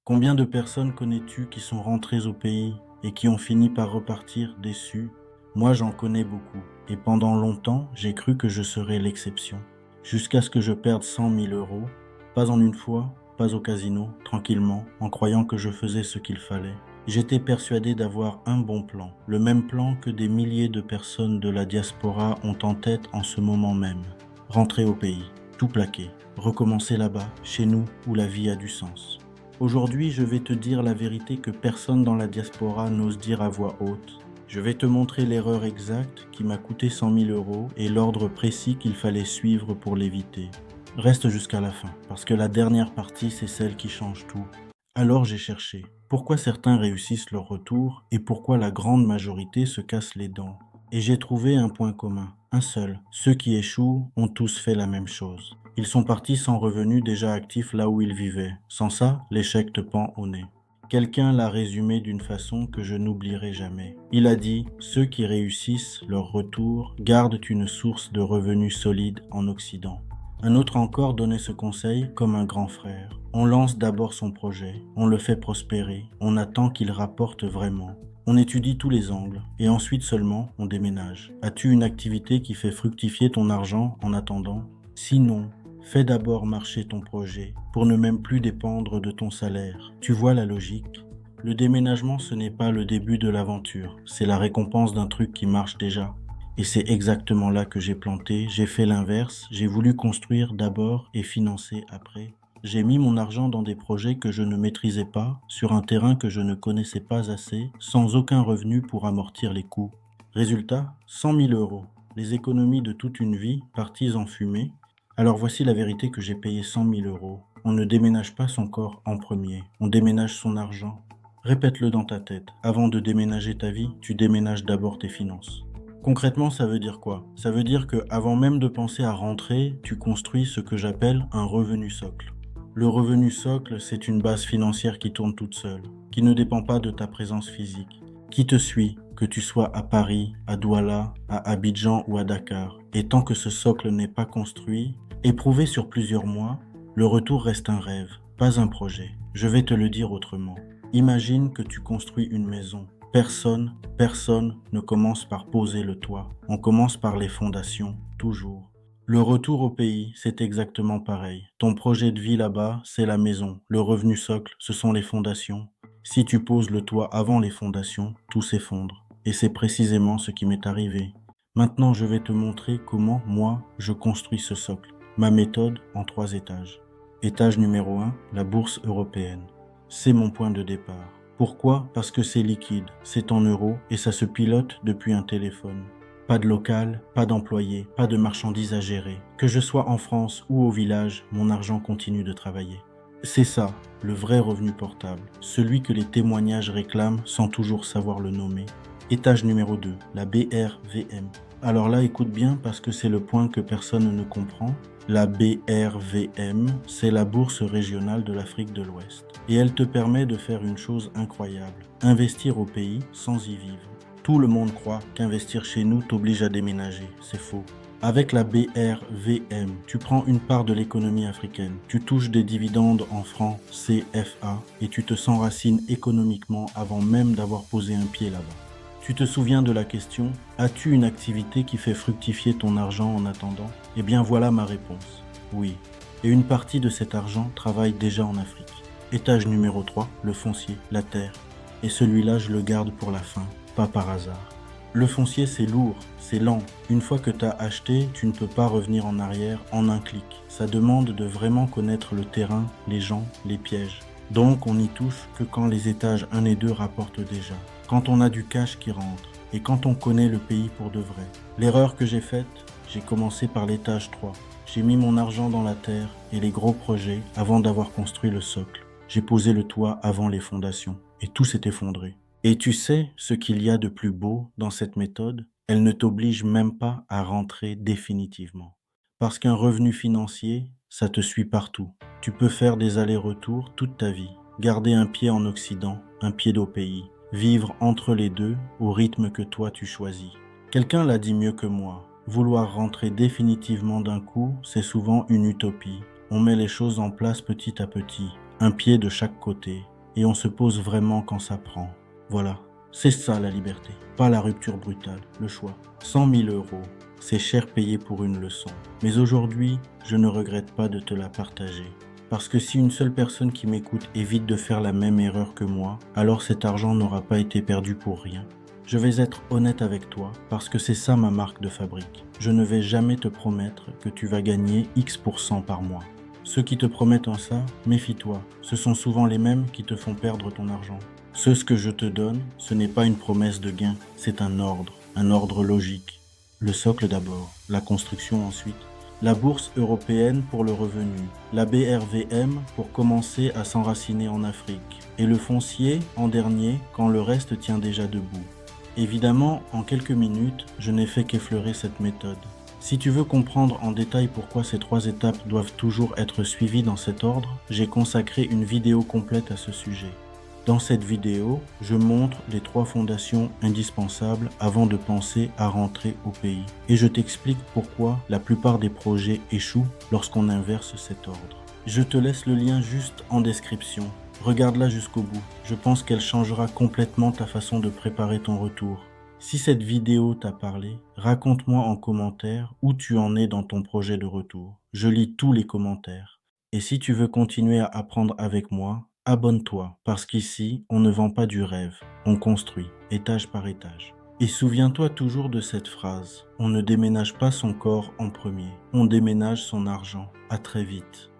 Combien de personnes connais-tu qui sont rentrées au pays et qui ont fini par repartir déçues? Moi, j'en connais beaucoup. Et pendant longtemps, j'ai cru que je serais l'exception. Jusqu'à ce que je perde 100 000 euros, pas en une fois, pas au casino, tranquillement, en croyant que je faisais ce qu'il fallait. J'étais persuadé d'avoir un bon plan, le même plan que des milliers de personnes de la diaspora ont en tête en ce moment même. Rentrer au pays, tout plaquer, recommencer là-bas, chez nous, où la vie a du sens. Aujourd'hui, je vais te dire la vérité que personne dans la diaspora n'ose dire à voix haute. Je vais te montrer l'erreur exacte qui m'a coûté 100 000 euros et l'ordre précis qu'il fallait suivre pour l'éviter. Reste jusqu'à la fin, parce que la dernière partie, c'est celle qui change tout. Alors j'ai cherché. Pourquoi certains réussissent leur retour et pourquoi la grande majorité se casse les dents? Et j'ai trouvé un point commun, un seul. Ceux qui échouent ont tous fait la même chose. Ils sont partis sans revenus déjà actifs là où ils vivaient. Sans ça, l'échec te pend au nez. Quelqu'un l'a résumé d'une façon que je n'oublierai jamais. Il a dit « Ceux qui réussissent leur retour gardent une source de revenus solide en Occident ». Un autre encore donnait ce conseil comme un grand frère. On lance d'abord son projet, on le fait prospérer, on attend qu'il rapporte vraiment. On étudie tous les angles et ensuite seulement on déménage. As-tu une activité qui fait fructifier ton argent en attendant? Sinon, fais d'abord marcher ton projet pour ne même plus dépendre de ton salaire. Tu vois la logique? Le déménagement, ce n'est pas le début de l'aventure, c'est la récompense d'un truc qui marche déjà. Et c'est exactement là que j'ai planté, j'ai fait l'inverse, j'ai voulu construire d'abord et financer après. J'ai mis mon argent dans des projets que je ne maîtrisais pas, sur un terrain que je ne connaissais pas assez, sans aucun revenu pour amortir les coûts. Résultat, 100 000 euros. Les économies de toute une vie parties en fumée. Alors voici la vérité que j'ai payé 100 000 euros. On ne déménage pas son corps en premier, on déménage son argent. Répète-le dans ta tête. Avant de déménager ta vie, tu déménages d'abord tes finances. Concrètement, ça veut dire quoi? Ça veut dire que avant même de penser à rentrer, tu construis ce que j'appelle un revenu socle. Le revenu socle, c'est une base financière qui tourne toute seule, qui ne dépend pas de ta présence physique, qui te suit, que tu sois à Paris, à Douala, à Abidjan ou à Dakar. Et tant que ce socle n'est pas construit, éprouvé sur plusieurs mois, le retour reste un rêve, pas un projet. Je vais te le dire autrement. Imagine que tu construis une maison. Personne ne commence par poser le toit. On commence par les fondations, toujours. Le retour au pays, c'est exactement pareil. Ton projet de vie là-bas, c'est la maison. Le revenu socle, ce sont les fondations. Si tu poses le toit avant les fondations, tout s'effondre. Et c'est précisément ce qui m'est arrivé. Maintenant, je vais te montrer comment, moi, je construis ce socle. Ma méthode en 3 étages. Étage numéro 1, la bourse européenne. C'est mon point de départ. Pourquoi? Parce que c'est liquide, c'est en euros et ça se pilote depuis un téléphone. Pas de local, pas d'employé, pas de marchandises à gérer. Que je sois en France ou au village, mon argent continue de travailler. C'est ça, le vrai revenu portable, celui que les témoignages réclament sans toujours savoir le nommer. Étage numéro 2, la BRVM. Alors là, écoute bien parce que c'est le point que personne ne comprend. La BRVM, c'est la bourse régionale de l'Afrique de l'Ouest. Et elle te permet de faire une chose incroyable, investir au pays sans y vivre. Tout le monde croit qu'investir chez nous t'oblige à déménager, c'est faux. Avec la BRVM, tu prends une part de l'économie africaine, tu touches des dividendes en francs CFA et tu te s'enracines économiquement avant même d'avoir posé un pied là-bas. Tu te souviens de la question « As-tu une activité qui fait fructifier ton argent en attendant ?» Eh bien voilà ma réponse. Oui. Et une partie de cet argent travaille déjà en Afrique. Étage numéro 3, le foncier, la terre. Et celui-là, je le garde pour la fin, pas par hasard. Le foncier, c'est lourd, c'est lent. Une fois que tu as acheté, tu ne peux pas revenir en arrière en un clic. Ça demande de vraiment connaître le terrain, les gens, les pièges. Donc on n'y touche que quand les étages 1 et 2 rapportent déjà. Quand on a du cash qui rentre et quand on connaît le pays pour de vrai. L'erreur que j'ai faite, j'ai commencé par l'étage 3. J'ai mis mon argent dans la terre et les gros projets avant d'avoir construit le socle. J'ai posé le toit avant les fondations et tout s'est effondré. Et tu sais ce qu'il y a de plus beau dans cette méthode? Elle ne t'oblige même pas à rentrer définitivement. Parce qu'un revenu financier, ça te suit partout. Tu peux faire des allers-retours toute ta vie, garder un pied en Occident, un pied au pays, vivre entre les deux au rythme que toi tu choisis. Quelqu'un l'a dit mieux que moi. Vouloir rentrer définitivement d'un coup, c'est souvent une utopie. On met les choses en place petit à petit, un pied de chaque côté. et on se pose vraiment quand ça prend. Voilà, c'est ça la liberté, pas la rupture brutale, le choix. 100 000 euros, c'est cher payé pour une leçon. Mais aujourd'hui, je ne regrette pas de te la partager. Parce que si une seule personne qui m'écoute évite de faire la même erreur que moi, alors cet argent n'aura pas été perdu pour rien. Je vais être honnête avec toi parce que c'est ça ma marque de fabrique. Je ne vais jamais te promettre que tu vas gagner X% par mois. Ceux qui te promettent en ça, méfie-toi. Ce sont souvent les mêmes qui te font perdre ton argent. Ce que je te donne, ce n'est pas une promesse de gain, c'est un ordre logique. Le socle d'abord, la construction ensuite. La bourse européenne pour le revenu, la BRVM pour commencer à s'enraciner en Afrique, et le foncier en dernier quand le reste tient déjà debout. Évidemment, en quelques minutes, je n'ai fait qu'effleurer cette méthode. Si tu veux comprendre en détail pourquoi ces 3 étapes doivent toujours être suivies dans cet ordre, j'ai consacré une vidéo complète à ce sujet. Dans cette vidéo, je montre les 3 fondations indispensables avant de penser à rentrer au pays. Et je t'explique pourquoi la plupart des projets échouent lorsqu'on inverse cet ordre. Je te laisse le lien juste en description. Regarde-la jusqu'au bout. Je pense qu'elle changera complètement ta façon de préparer ton retour. Si cette vidéo t'a parlé, raconte-moi en commentaire où tu en es dans ton projet de retour. Je lis tous les commentaires. Et si tu veux continuer à apprendre avec moi, abonne-toi, parce qu'ici, on ne vend pas du rêve, on construit, étage par étage. Et souviens-toi toujours de cette phrase, on ne déménage pas son corps en premier, on déménage son argent. À très vite.